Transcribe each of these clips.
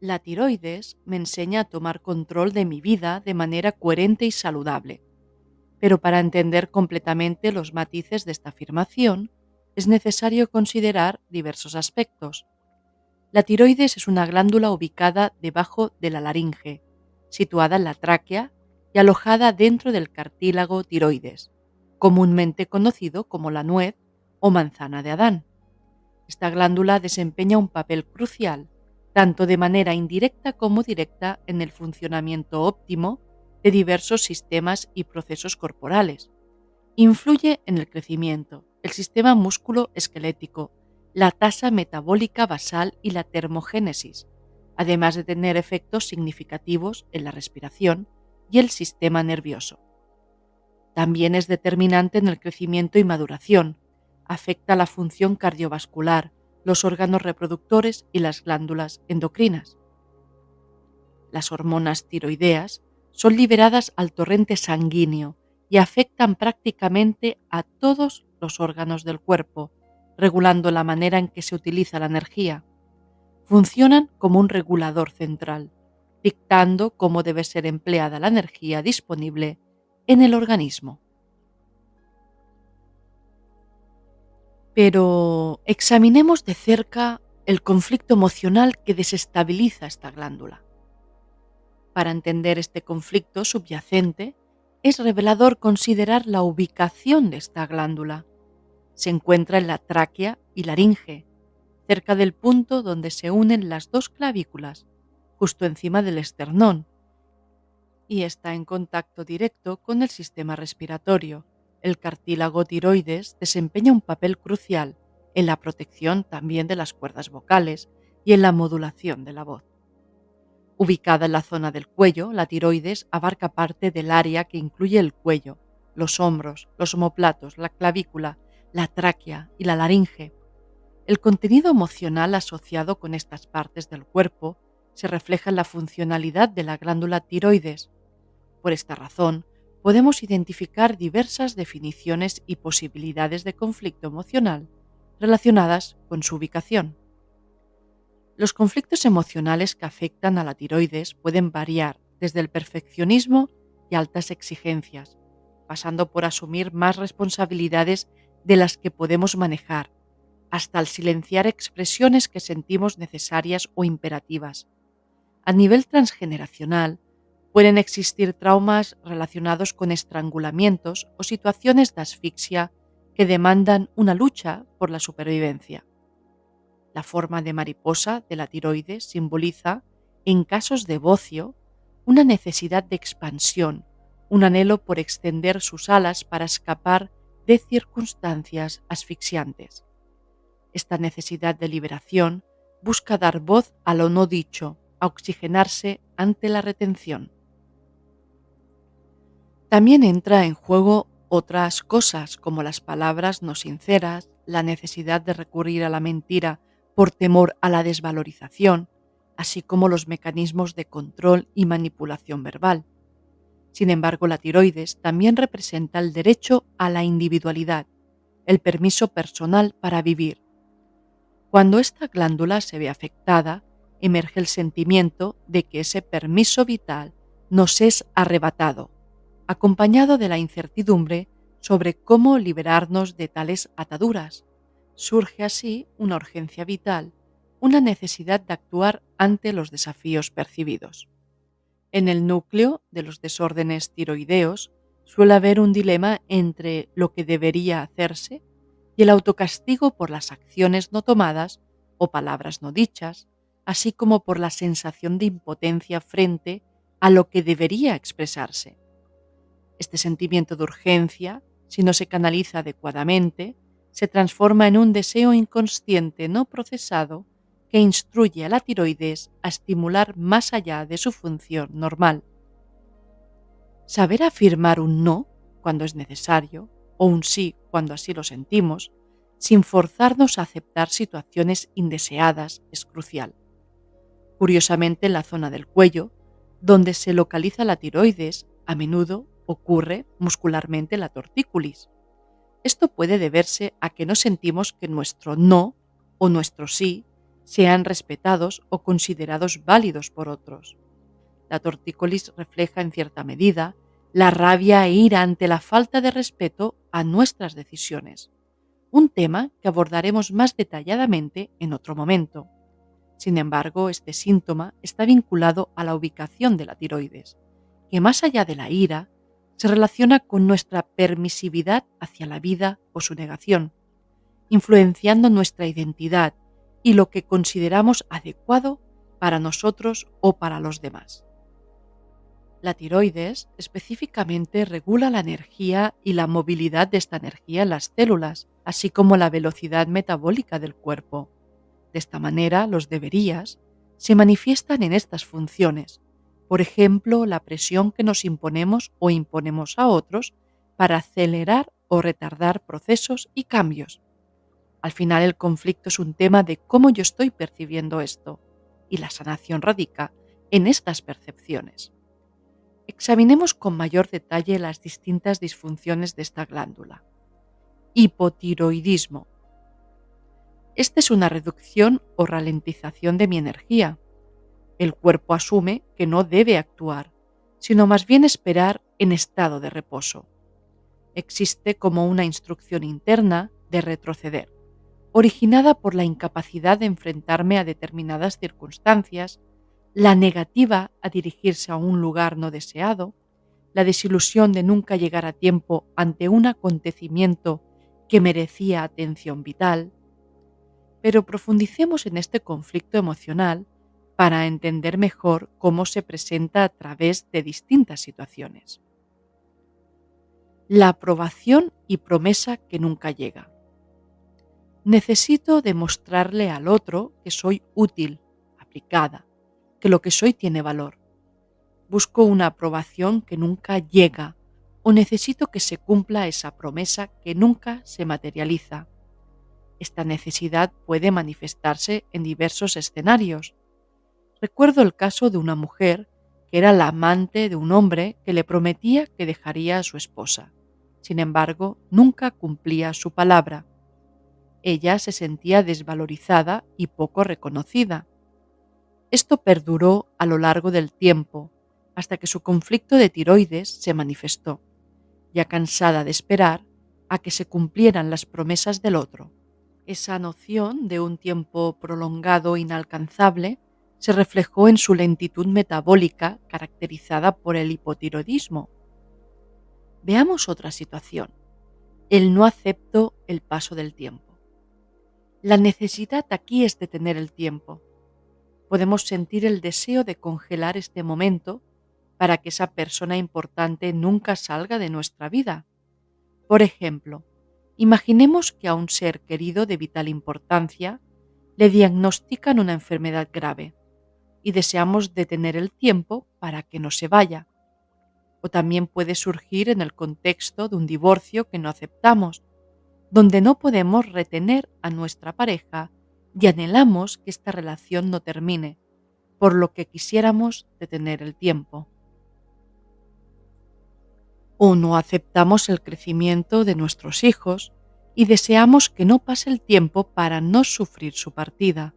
La tiroides me enseña a tomar control de mi vida de manera coherente y saludable, pero para entender completamente los matices de esta afirmación es necesario considerar diversos aspectos. La tiroides es una glándula ubicada debajo de la laringe, situada en la tráquea y alojada dentro del cartílago tiroides, comúnmente conocido como la nuez o manzana de Adán. Esta glándula desempeña un papel crucial, tanto de manera indirecta como directa, en el funcionamiento óptimo de diversos sistemas y procesos corporales. Influye en el crecimiento, el sistema músculo-esquelético, la tasa metabólica basal y la termogénesis, además de tener efectos significativos en la respiración y el sistema nervioso. También es determinante en el crecimiento y maduración. Afecta la función cardiovascular, los órganos reproductores y las glándulas endocrinas. Las hormonas tiroideas son liberadas al torrente sanguíneo y afectan prácticamente a todos los órganos del cuerpo, regulando la manera en que se utiliza la energía. Funcionan como un regulador central, dictando cómo debe ser empleada la energía disponible en el organismo. Pero examinemos de cerca el conflicto emocional que desestabiliza esta glándula. Para entender este conflicto subyacente, es revelador considerar la ubicación de esta glándula. Se encuentra en la tráquea y laringe, cerca del punto donde se unen las dos clavículas, justo encima del esternón, y está en contacto directo con el sistema respiratorio. El cartílago tiroides desempeña un papel crucial en la protección también de las cuerdas vocales y en la modulación de la voz. Ubicada en la zona del cuello, la tiroides abarca parte del área que incluye el cuello, los hombros, los omóplatos, la clavícula, la tráquea y la laringe. El contenido emocional asociado con estas partes del cuerpo se refleja en la funcionalidad de la glándula tiroides. Por esta razón, podemos identificar diversas definiciones y posibilidades de conflicto emocional relacionadas con su ubicación. Los conflictos emocionales que afectan a la tiroides pueden variar desde el perfeccionismo y altas exigencias, pasando por asumir más responsabilidades de las que podemos manejar, hasta el silenciar expresiones que sentimos necesarias o imperativas. A nivel transgeneracional, pueden existir traumas relacionados con estrangulamientos o situaciones de asfixia que demandan una lucha por la supervivencia. La forma de mariposa de la tiroides simboliza, en casos de bocio, una necesidad de expansión, un anhelo por extender sus alas para escapar de circunstancias asfixiantes. Esta necesidad de liberación busca dar voz a lo no dicho, a oxigenarse ante la retención. También entra en juego otras cosas como las palabras no sinceras, la necesidad de recurrir a la mentira por temor a la desvalorización, así como los mecanismos de control y manipulación verbal. Sin embargo, la tiroides también representa el derecho a la individualidad, el permiso personal para vivir. Cuando esta glándula se ve afectada, emerge el sentimiento de que ese permiso vital nos es arrebatado, acompañado de la incertidumbre sobre cómo liberarnos de tales ataduras. Surge así una urgencia vital, una necesidad de actuar ante los desafíos percibidos. En el núcleo de los desórdenes tiroideos suele haber un dilema entre lo que debería hacerse y el autocastigo por las acciones no tomadas o palabras no dichas, así como por la sensación de impotencia frente a lo que debería expresarse. Este sentimiento de urgencia, si no se canaliza adecuadamente, se transforma en un deseo inconsciente no procesado que instruye a la tiroides a estimular más allá de su función normal. Saber afirmar un no cuando es necesario o un sí cuando así lo sentimos, sin forzarnos a aceptar situaciones indeseadas, es crucial. Curiosamente, en la zona del cuello, donde se localiza la tiroides, a menudo ocurre muscularmente la tortícolis. Esto puede deberse a que no sentimos que nuestro no o nuestro sí sean respetados o considerados válidos por otros. La tortícolis refleja en cierta medida la rabia e ira ante la falta de respeto a nuestras decisiones, un tema que abordaremos más detalladamente en otro momento. Sin embargo, este síntoma está vinculado a la ubicación de la tiroides, que más allá de la ira, se relaciona con nuestra permisividad hacia la vida o su negación, influenciando nuestra identidad y lo que consideramos adecuado para nosotros o para los demás. La tiroides específicamente regula la energía y la movilidad de esta energía en las células, así como la velocidad metabólica del cuerpo. De esta manera, los deberías se manifiestan en estas funciones, por ejemplo, la presión que nos imponemos o imponemos a otros para acelerar o retardar procesos y cambios. Al final, el conflicto es un tema de cómo yo estoy percibiendo esto, y la sanación radica en estas percepciones. Examinemos con mayor detalle las distintas disfunciones de esta glándula. Hipotiroidismo. Esta es una reducción o ralentización de mi energía. El cuerpo asume que no debe actuar, sino más bien esperar en estado de reposo. Existe como una instrucción interna de retroceder, originada por la incapacidad de enfrentarme a determinadas circunstancias, la negativa a dirigirse a un lugar no deseado, la desilusión de nunca llegar a tiempo ante un acontecimiento que merecía atención vital. Pero profundicemos en este conflicto emocional para entender mejor cómo se presenta a través de distintas situaciones. La aprobación y promesa que nunca llega. Necesito demostrarle al otro que soy útil, aplicada, que lo que soy tiene valor. Busco una aprobación que nunca llega o necesito que se cumpla esa promesa que nunca se materializa. Esta necesidad puede manifestarse en diversos escenarios. Recuerdo el caso de una mujer que era la amante de un hombre que le prometía que dejaría a su esposa. Sin embargo, nunca cumplía su palabra. Ella se sentía desvalorizada y poco reconocida. Esto perduró a lo largo del tiempo, hasta que su conflicto de tiroides se manifestó, ya cansada de esperar a que se cumplieran las promesas del otro. Esa noción de un tiempo prolongado inalcanzable se reflejó en su lentitud metabólica caracterizada por el hipotiroidismo. Veamos otra situación. El no acepto el paso del tiempo. La necesidad aquí es detener el tiempo. Podemos sentir el deseo de congelar este momento para que esa persona importante nunca salga de nuestra vida. Por ejemplo, imaginemos que a un ser querido de vital importancia le diagnostican una enfermedad grave y deseamos detener el tiempo para que no se vaya. O también puede surgir en el contexto de un divorcio que no aceptamos, donde no podemos retener a nuestra pareja y anhelamos que esta relación no termine, por lo que quisiéramos detener el tiempo. O no aceptamos el crecimiento de nuestros hijos y deseamos que no pase el tiempo para no sufrir su partida,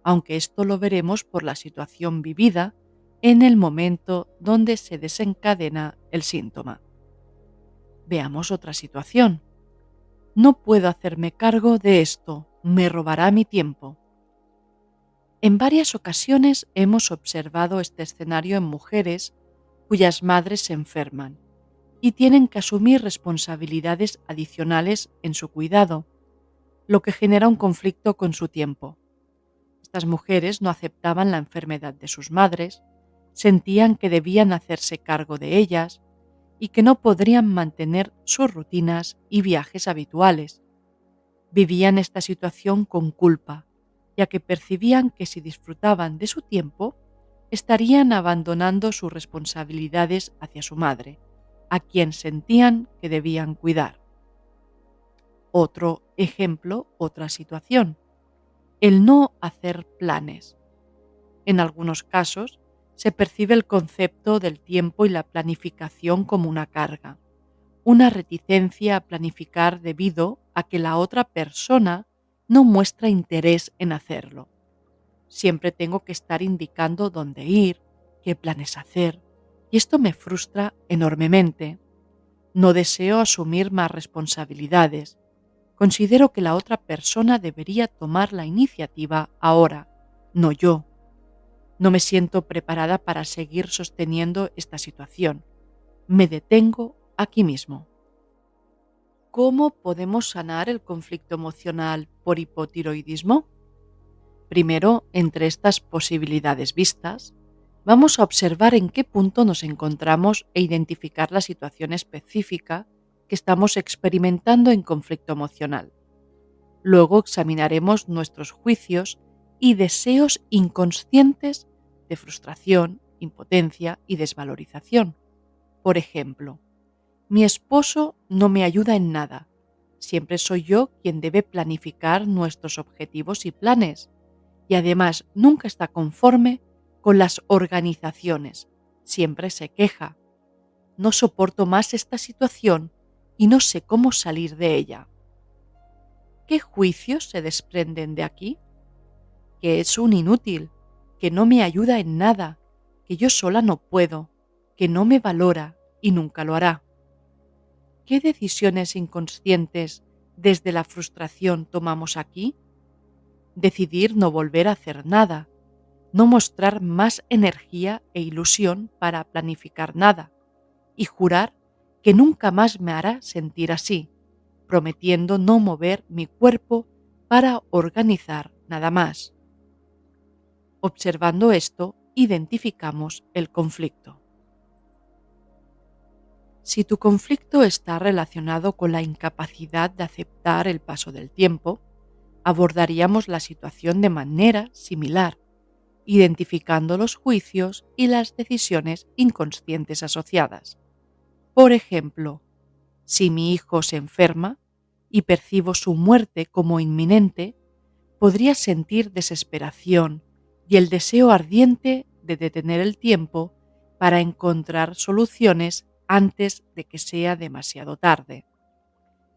aunque esto lo veremos por la situación vivida en el momento donde se desencadena el síntoma. Veamos otra situación. No puedo hacerme cargo de esto, me robará mi tiempo. En varias ocasiones hemos observado este escenario en mujeres cuyas madres se enferman y tienen que asumir responsabilidades adicionales en su cuidado, lo que genera un conflicto con su tiempo. Estas mujeres no aceptaban la enfermedad de sus madres, sentían que debían hacerse cargo de ellas y que no podrían mantener sus rutinas y viajes habituales. Vivían esta situación con culpa, ya que percibían que si disfrutaban de su tiempo, estarían abandonando sus responsabilidades hacia su madre, a quien sentían que debían cuidar. Otro ejemplo, otra situación. El no hacer planes. En algunos casos, se percibe el concepto del tiempo y la planificación como una carga, una reticencia a planificar debido a que la otra persona no muestra interés en hacerlo. Siempre tengo que estar indicando dónde ir, qué planes hacer, y esto me frustra enormemente. No deseo asumir más responsabilidades. Considero que la otra persona debería tomar la iniciativa ahora, no yo. No me siento preparada para seguir sosteniendo esta situación. Me detengo aquí mismo. ¿Cómo podemos sanar el conflicto emocional por hipotiroidismo? Primero, entre estas posibilidades vistas, vamos a observar en qué punto nos encontramos e identificar la situación específica que estamos experimentando en conflicto emocional. Luego examinaremos nuestros juicios y deseos inconscientes de frustración, impotencia y desvalorización. Por ejemplo, mi esposo no me ayuda en nada. Siempre soy yo quien debe planificar nuestros objetivos y planes. Y además nunca está conforme con las organizaciones. Siempre se queja. No soporto más esta situación y no sé cómo salir de ella. ¿Qué juicios se desprenden de aquí? Que es un inútil, que no me ayuda en nada, que yo sola no puedo, que no me valora y nunca lo hará. ¿Qué decisiones inconscientes desde la frustración tomamos aquí? Decidir no volver a hacer nada, no mostrar más energía e ilusión para planificar nada, y jurar que nunca más me hará sentir así, prometiendo no mover mi cuerpo para organizar nada más. Observando esto, identificamos el conflicto. Si tu conflicto está relacionado con la incapacidad de aceptar el paso del tiempo, abordaríamos la situación de manera similar, identificando los juicios y las decisiones inconscientes asociadas. Por ejemplo, si mi hijo se enferma y percibo su muerte como inminente, podría sentir desesperación y el deseo ardiente de detener el tiempo para encontrar soluciones antes de que sea demasiado tarde.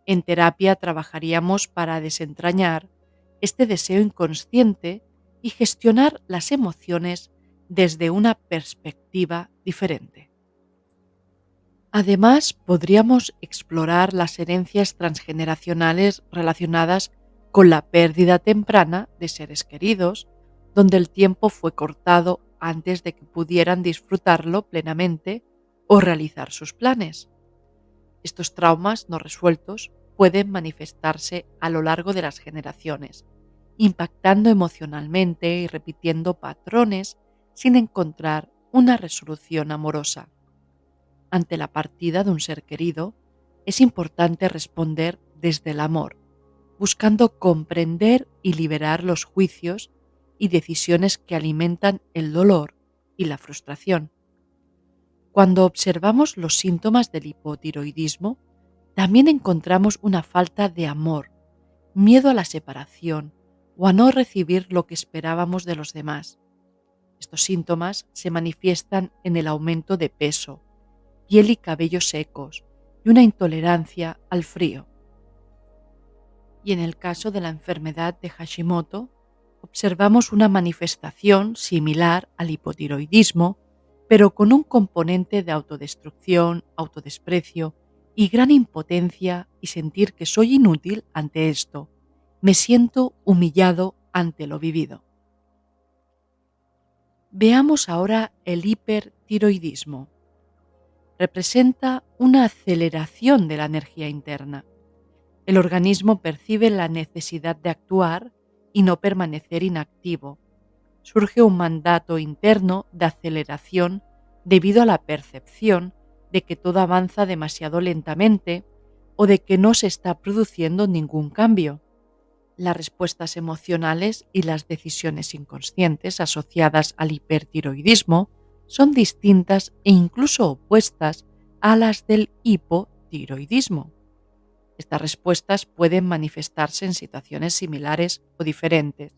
En terapia trabajaríamos para desentrañar este deseo inconsciente y gestionar las emociones desde una perspectiva diferente. Además, podríamos explorar las herencias transgeneracionales relacionadas con la pérdida temprana de seres queridos, donde el tiempo fue cortado antes de que pudieran disfrutarlo plenamente o realizar sus planes. Estos traumas no resueltos pueden manifestarse a lo largo de las generaciones, impactando emocionalmente y repitiendo patrones sin encontrar una resolución amorosa. Ante la partida de un ser querido, es importante responder desde el amor, buscando comprender y liberar los juicios y decisiones que alimentan el dolor y la frustración. Cuando observamos los síntomas del hipotiroidismo, también encontramos una falta de amor, miedo a la separación o a no recibir lo que esperábamos de los demás. Estos síntomas se manifiestan en el aumento de peso, piel y cabello secos y una intolerancia al frío. Y en el caso de la enfermedad de Hashimoto, observamos una manifestación similar al hipotiroidismo, pero con un componente de autodestrucción, autodesprecio y gran impotencia y sentir que soy inútil ante esto. Me siento humillado ante lo vivido. Veamos ahora el hipertiroidismo. Representa una aceleración de la energía interna. El organismo percibe la necesidad de actuar y no permanecer inactivo. Surge un mandato interno de aceleración debido a la percepción de que todo avanza demasiado lentamente o de que no se está produciendo ningún cambio. Las respuestas emocionales y las decisiones inconscientes asociadas al hipertiroidismo son distintas e incluso opuestas a las del hipotiroidismo. Estas respuestas pueden manifestarse en situaciones similares o diferentes,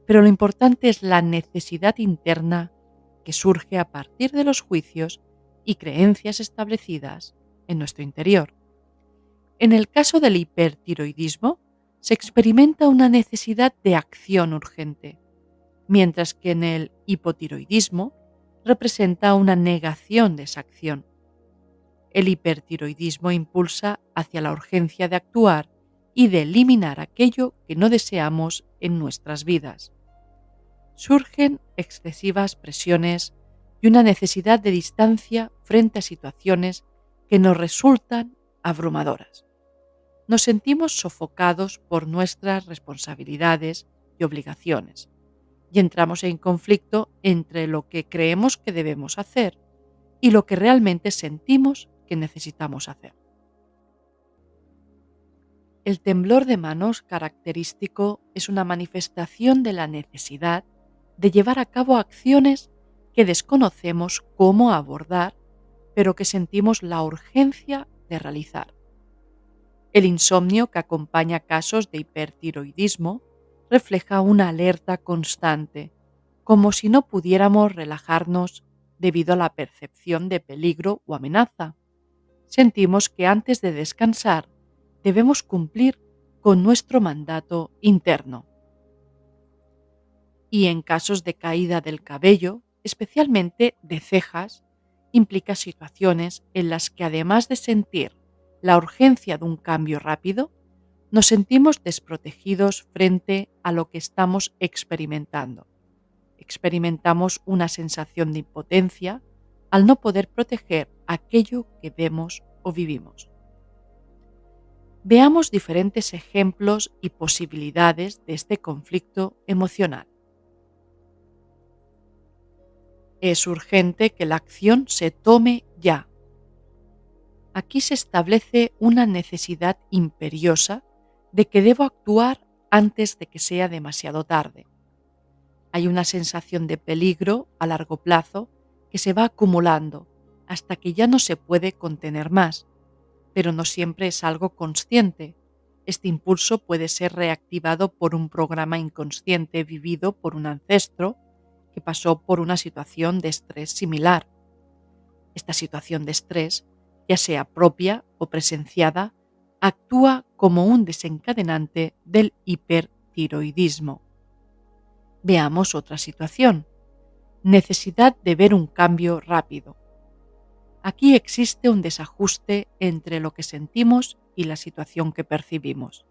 pero lo importante es la necesidad interna que surge a partir de los juicios y creencias establecidas en nuestro interior. En el caso del hipertiroidismo, se experimenta una necesidad de acción urgente. mientras que en el hipotiroidismo representa una negación de esa acción. El hipertiroidismo impulsa hacia la urgencia de actuar y de eliminar aquello que no deseamos en nuestras vidas. Surgen excesivas presiones y una necesidad de distancia frente a situaciones que nos resultan abrumadoras. Nos sentimos sofocados por nuestras responsabilidades y obligaciones y entramos en conflicto entre lo que creemos que debemos hacer y lo que realmente sentimos que necesitamos hacer. El temblor de manos característico es una manifestación de la necesidad de llevar a cabo acciones que desconocemos cómo abordar, pero que sentimos la urgencia de realizar. El insomnio que acompaña casos de hipertiroidismo refleja una alerta constante, como si no pudiéramos relajarnos debido a la percepción de peligro o amenaza. Sentimos que antes de descansar debemos cumplir con nuestro mandato interno. Y en casos de caída del cabello, especialmente de cejas, implica situaciones en las que además de sentir la urgencia de un cambio rápido, nos sentimos desprotegidos frente a lo que estamos experimentando. Experimentamos una sensación de impotencia al no poder proteger aquello que vemos o vivimos. Veamos diferentes ejemplos y posibilidades de este conflicto emocional. Es urgente que la acción se tome ya. Aquí se establece una necesidad imperiosa de que debo actuar antes de que sea demasiado tarde. Hay una sensación de peligro a largo plazo que se va acumulando hasta que ya no se puede contener más, pero no siempre es algo consciente. Este impulso puede ser reactivado por un programa inconsciente vivido por un ancestro que pasó por una situación de estrés similar. Esta situación de estrés, ya sea propia o presenciada, actúa como un desencadenante del hipertiroidismo. Veamos otra situación. Necesidad de ver un cambio rápido. Aquí existe un desajuste entre lo que sentimos y la situación que percibimos.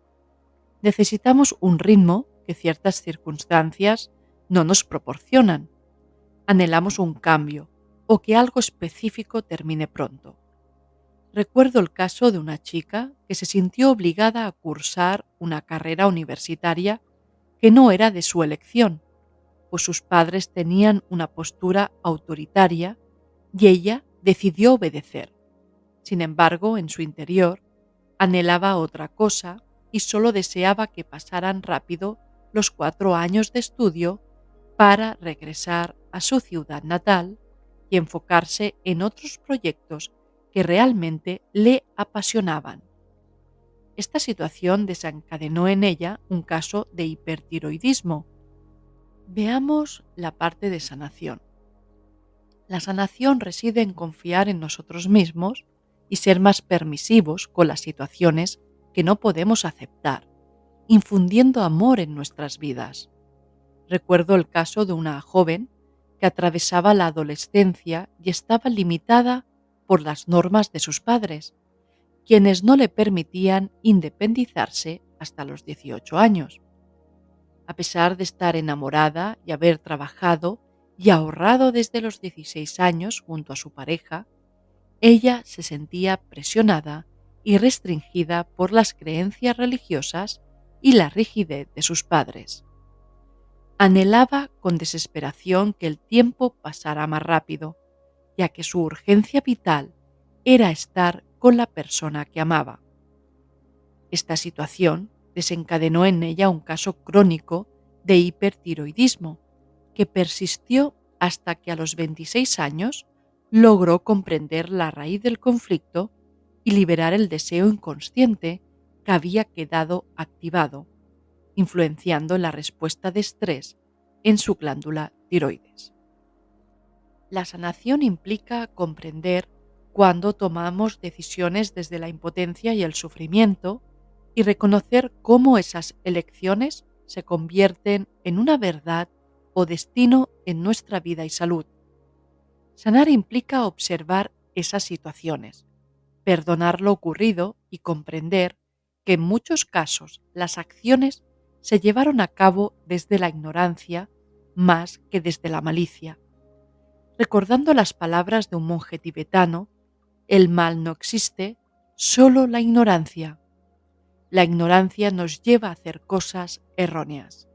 Necesitamos un ritmo que ciertas circunstancias no nos proporcionan. Anhelamos un cambio o que algo específico termine pronto. Recuerdo el caso de una chica que se sintió obligada a cursar una carrera universitaria que no era de su elección, pues sus padres tenían una postura autoritaria y ella decidió obedecer. Sin embargo, en su interior, anhelaba otra cosa y solo deseaba que pasaran rápido los 4 años de estudio para regresar a su ciudad natal y enfocarse en otros proyectos que realmente le apasionaban. Esta situación desencadenó en ella un caso de hipertiroidismo. Veamos la parte de sanación. La sanación reside en confiar en nosotros mismos y ser más permisivos con las situaciones que no podemos aceptar, infundiendo amor en nuestras vidas. Recuerdo el caso de una joven que atravesaba la adolescencia y estaba limitada por las normas de sus padres, quienes no le permitían independizarse hasta los 18 años. A pesar de estar enamorada y haber trabajado y ahorrado desde los 16 años junto a su pareja, ella se sentía presionada y restringida por las creencias religiosas y la rigidez de sus padres. Anhelaba con desesperación que el tiempo pasara más rápido, ya que su urgencia vital era estar con la persona que amaba. Esta situación desencadenó en ella un caso crónico de hipertiroidismo que persistió hasta que a los 26 años logró comprender la raíz del conflicto y liberar el deseo inconsciente que había quedado activado, influenciando en la respuesta de estrés en su glándula tiroides. La sanación implica comprender cuándo tomamos decisiones desde la impotencia y el sufrimiento y reconocer cómo esas elecciones se convierten en una verdad o destino en nuestra vida y salud. Sanar implica observar esas situaciones, perdonar lo ocurrido y comprender que en muchos casos las acciones se llevaron a cabo desde la ignorancia más que desde la malicia. Recordando las palabras de un monje tibetano, el mal no existe, solo la ignorancia. La ignorancia nos lleva a hacer cosas erróneas.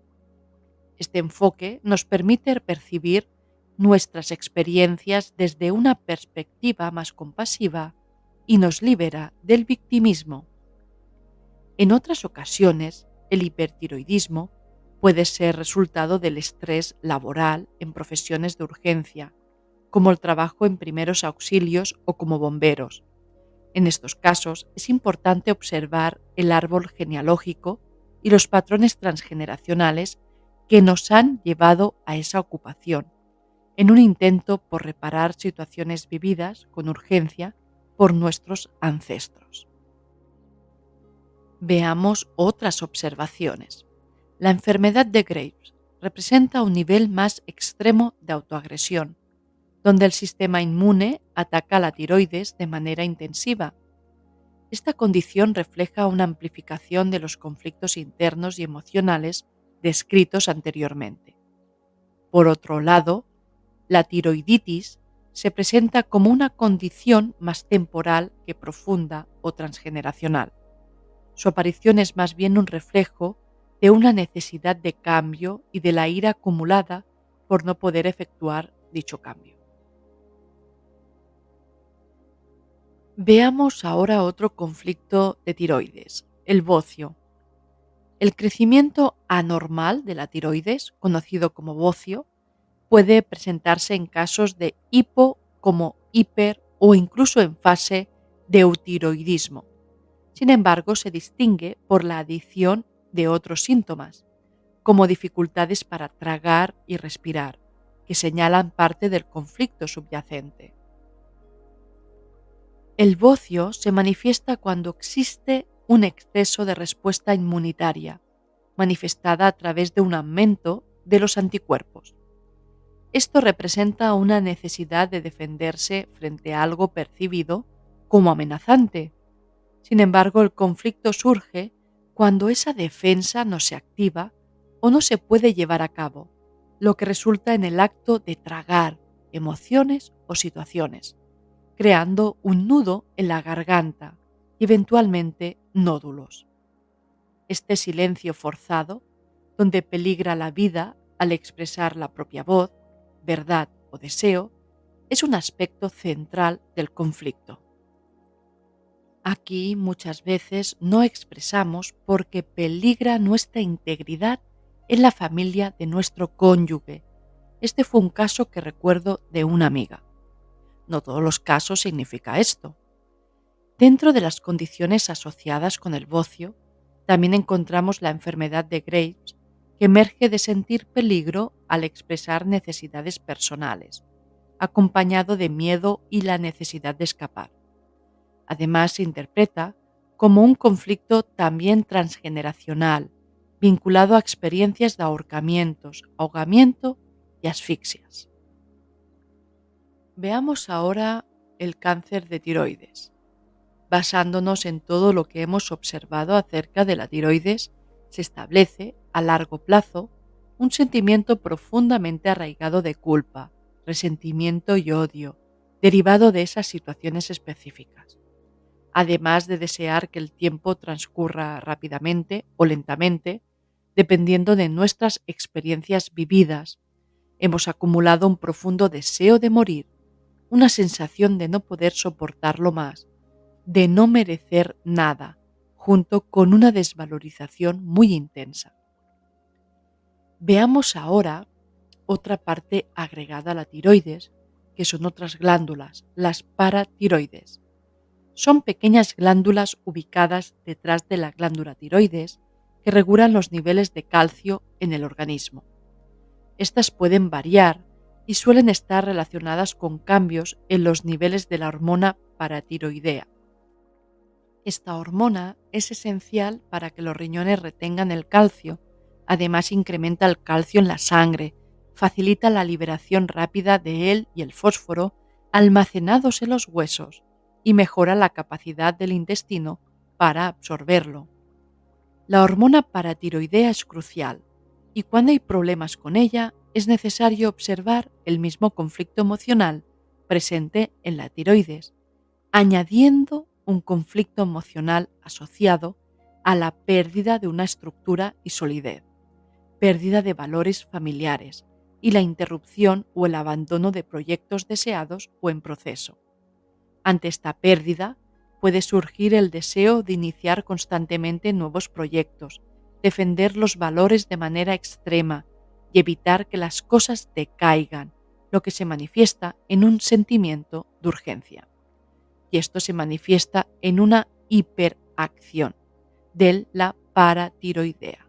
Este enfoque nos permite percibir nuestras experiencias desde una perspectiva más compasiva y nos libera del victimismo. En otras ocasiones, el hipertiroidismo puede ser resultado del estrés laboral en profesiones de urgencia, como el trabajo en primeros auxilios o como bomberos. En estos casos es importante observar el árbol genealógico y los patrones transgeneracionales que nos han llevado a esa ocupación, en un intento por reparar situaciones vividas con urgencia por nuestros ancestros. Veamos otras observaciones. La enfermedad de Graves representa un nivel más extremo de autoagresión, donde el sistema inmune ataca a la tiroides de manera intensiva. Esta condición refleja una amplificación de los conflictos internos y emocionales descritos anteriormente. Por otro lado, la tiroiditis se presenta como una condición más temporal que profunda o transgeneracional. Su aparición es más bien un reflejo de una necesidad de cambio y de la ira acumulada por no poder efectuar dicho cambio. Veamos ahora otro conflicto de tiroides, el bocio. El crecimiento anormal de la tiroides, conocido como bocio, puede presentarse en casos de hipo como hiper o incluso en fase de eutiroidismo. Sin embargo, se distingue por la adición de otros síntomas, como dificultades para tragar y respirar, que señalan parte del conflicto subyacente. El bocio se manifiesta cuando existe un exceso de respuesta inmunitaria, manifestada a través de un aumento de los anticuerpos. Esto representa una necesidad de defenderse frente a algo percibido como amenazante. Sin embargo, el conflicto surge cuando esa defensa no se activa o no se puede llevar a cabo, lo que resulta en el acto de tragar emociones o situaciones, creando un nudo en la garganta y eventualmente nódulos. Este silencio forzado, donde peligra la vida al expresar la propia voz, verdad o deseo, es un aspecto central del conflicto. Aquí muchas veces no expresamos porque peligra nuestra integridad en la familia de nuestro cónyuge. Este fue un caso que recuerdo de una amiga. No todos los casos significa esto. Dentro de las condiciones asociadas con el bocio, también encontramos la enfermedad de Graves, que emerge de sentir peligro al expresar necesidades personales, acompañado de miedo y la necesidad de escapar. Además, se interpreta como un conflicto también transgeneracional, vinculado a experiencias de ahorcamientos, ahogamiento y asfixias. Veamos ahora el cáncer de tiroides. Basándonos en todo lo que hemos observado acerca de la tiroides, se establece, a largo plazo, un sentimiento profundamente arraigado de culpa, resentimiento y odio, derivado de esas situaciones específicas. Además de desear que el tiempo transcurra rápidamente o lentamente, dependiendo de nuestras experiencias vividas, hemos acumulado un profundo deseo de morir, una sensación de no poder soportarlo más, de no merecer nada, junto con una desvalorización muy intensa. Veamos ahora otra parte agregada a la tiroides, que son otras glándulas, las paratiroides. Son pequeñas glándulas ubicadas detrás de la glándula tiroides que regulan los niveles de calcio en el organismo. Estas pueden variar y suelen estar relacionadas con cambios en los niveles de la hormona paratiroidea. Esta hormona es esencial para que los riñones retengan el calcio. Además, incrementa el calcio en la sangre, facilita la liberación rápida de él y el fósforo almacenados en los huesos y mejora la capacidad del intestino para absorberlo. La hormona paratiroidea es crucial y cuando hay problemas con ella es necesario observar el mismo conflicto emocional presente en la tiroides, añadiendo un conflicto emocional asociado a la pérdida de una estructura y solidez, pérdida de valores familiares y la interrupción o el abandono de proyectos deseados o en proceso. Ante esta pérdida, puede surgir el deseo de iniciar constantemente nuevos proyectos, defender los valores de manera extrema y evitar que las cosas decaigan, lo que se manifiesta en un sentimiento de urgencia. Y esto se manifiesta en una hiperacción de la paratiroidea.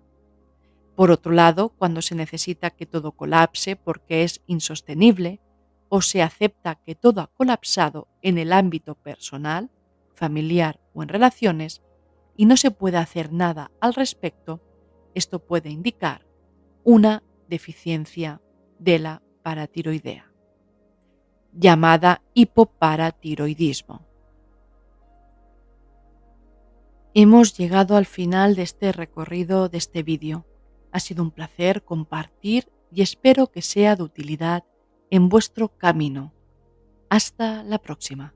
Por otro lado, cuando se necesita que todo colapse porque es insostenible, o se acepta que todo ha colapsado en el ámbito personal, familiar o en relaciones, y no se puede hacer nada al respecto, esto puede indicar una deficiencia de la paratiroidea, llamada hipoparatiroidismo. Hemos llegado al final de este recorrido de este vídeo. Ha sido un placer compartir y espero que sea de utilidad en vuestro camino. Hasta la próxima.